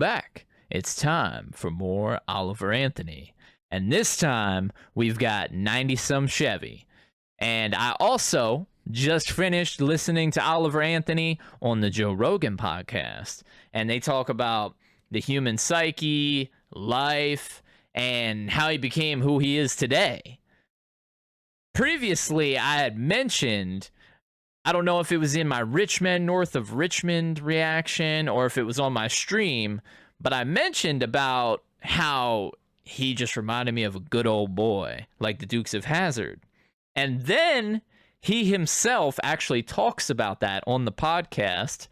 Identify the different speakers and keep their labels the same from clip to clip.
Speaker 1: back. It's time for more Oliver Anthony. And this time, we've got 90 Some Chevy. And I also just finished listening to Oliver Anthony on the Joe Rogan podcast. And they talk about the human psyche, life, and how he became who he is today. Previously, I had mentioned, I don't know if it was in my Richmond, north of Richmond reaction or if it was on my stream, but I mentioned about how he just reminded me of a good old boy, like the Dukes of Hazzard. And then he himself actually talks about that on the podcast,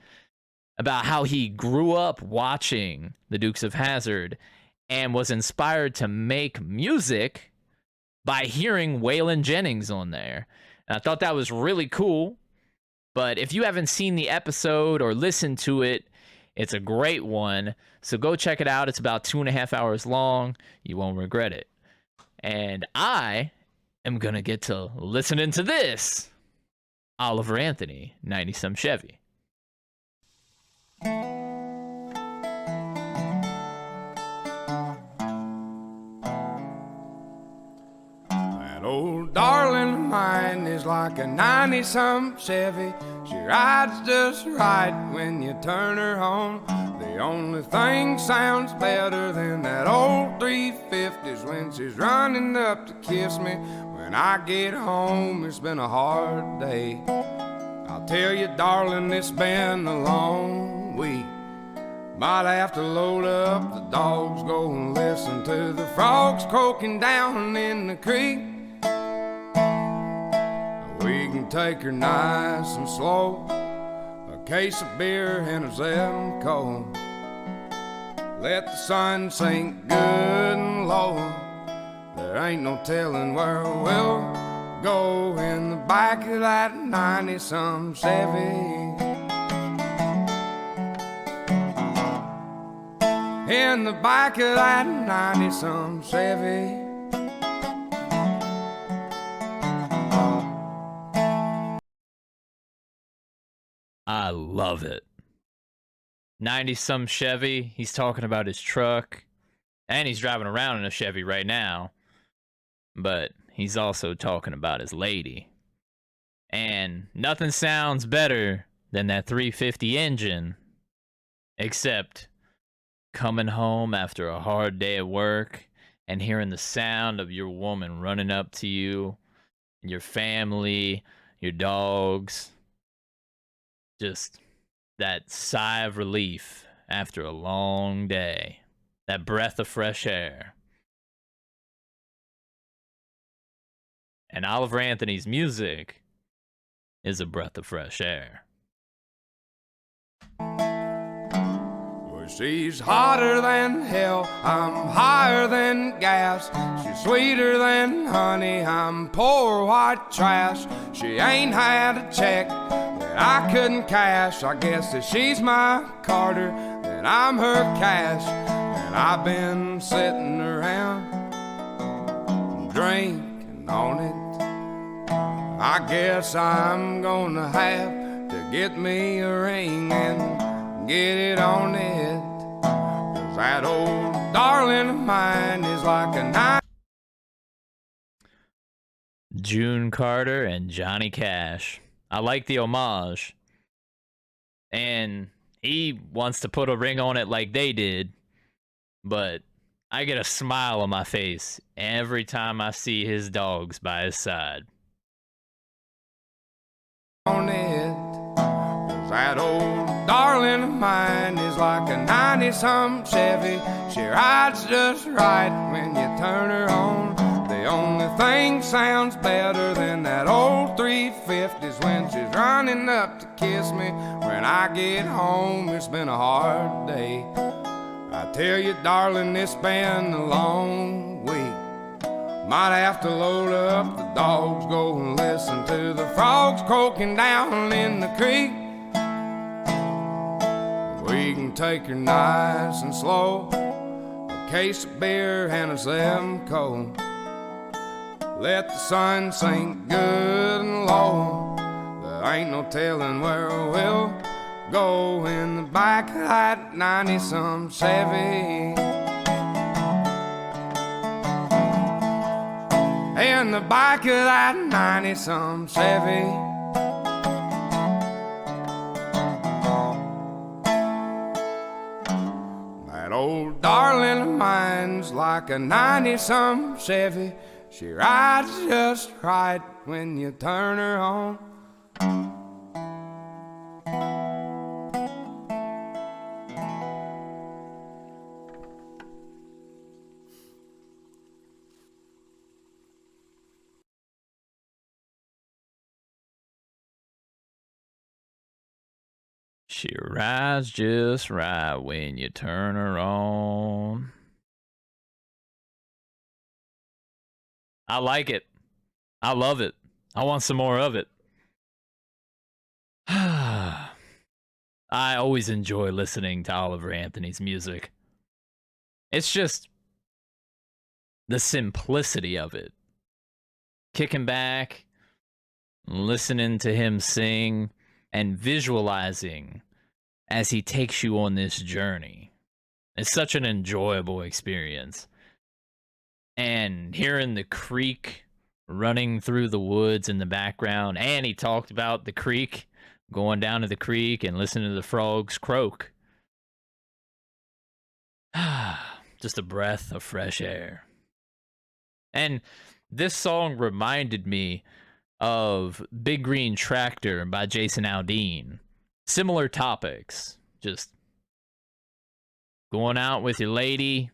Speaker 1: about how he grew up watching the Dukes of Hazzard and was inspired to make music by hearing Waylon Jennings on there. And I thought that was really cool. But if you haven't seen the episode or listened to it, it's a great one. So go check it out. It's about 2.5 hours long. You won't regret it. And I am going to get to listening to this. Oliver Anthony, 90 Some Chevy.
Speaker 2: Old darling of mine is like a 90-some Chevy. She rides just right when you turn her on. The only thing sounds better than that old 350's when she's running up to kiss me. When I get home, it's been a hard day. I'll tell you, darling, it's been a long week. Might have to load up the dogs, go and listen to the frogs croaking down in the creek. We can take her nice and slow, a case of beer and a Zemco. Let the sun sink good and low. There ain't no telling where we'll go in the back of that 90-some Chevy. In the back of that 90-some Chevy.
Speaker 1: I love it. 90 Some Chevy. He's talking about his truck. And he's driving around in a Chevy right now. But he's also talking about his lady. And nothing sounds better than that 350 engine. Except coming home after a hard day at work and hearing the sound of your woman running up to you, your family, your dogs. Just that sigh of relief after a long day. That breath of fresh air. And Oliver Anthony's music is a breath of fresh air.
Speaker 2: Well, she's hotter than hell, I'm higher than gas. She's sweeter than honey, I'm poor white trash. She ain't had a check I couldn't cash. I guess that she's my Carter and I'm her cash. And I've been sitting around drinking on it. I guess I'm gonna have to get me a ring and get it on it. 'Cause that old darling of mine is like a knife.
Speaker 1: June Carter and Johnny Cash. I like the homage. And he wants to put a ring on it like they did. But I get a smile on my face every time I see his dogs by his side.
Speaker 2: On it, 'cause that old darling of mine is like a 90-some Chevy. She rides just right when you turn her on. The only thing sounds better than that old 350's when she's running up to kiss me. When I get home, it's been a hard day. I tell you, darling, it's been a long week. Might have to load up the dogs, go and listen to the frogs croaking down in the creek. We can take her nice and slow, a case of beer and a Zemco. Let the sun sink good and low. There ain't no telling where we'll go in the back of that 90-some Chevy. In the back of that 90-some Chevy. That old darling of mine's like a 90-some Chevy. She rides just right when you turn her on.
Speaker 1: She rides just right when you turn her on. I like it. I love it. I want some more of it. I always enjoy listening to Oliver Anthony's music. It's just the simplicity of it. Kicking back, listening to him sing, and visualizing as he takes you on this journey. It's such an enjoyable experience. And hearing the creek running through the woods in the background, and he talked about the creek, going down to the creek and listening to the frogs croak. Just a breath of fresh air. And this song reminded me of Big Green Tractor by Jason Aldean. Similar topics. Just going out with your lady,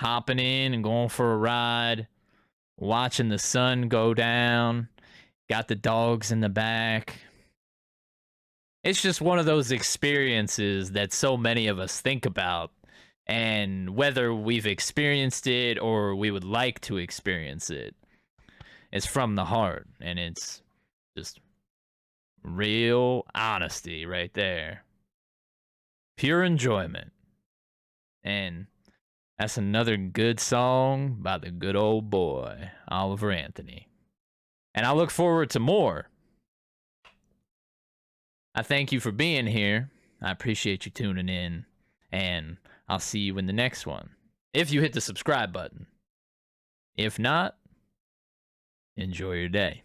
Speaker 1: hopping in and going for a ride, watching the sun go down, got the dogs in the back. It's just one of those experiences that so many of us think about, and whether we've experienced it or we would like to experience it, it's from the heart, and it's just real honesty right there. Pure enjoyment. And that's another good song by the good old boy, Oliver Anthony. And I look forward to more. I thank you for being here. I appreciate you tuning in. And I'll see you in the next one. If you hit the subscribe button. If not, enjoy your day.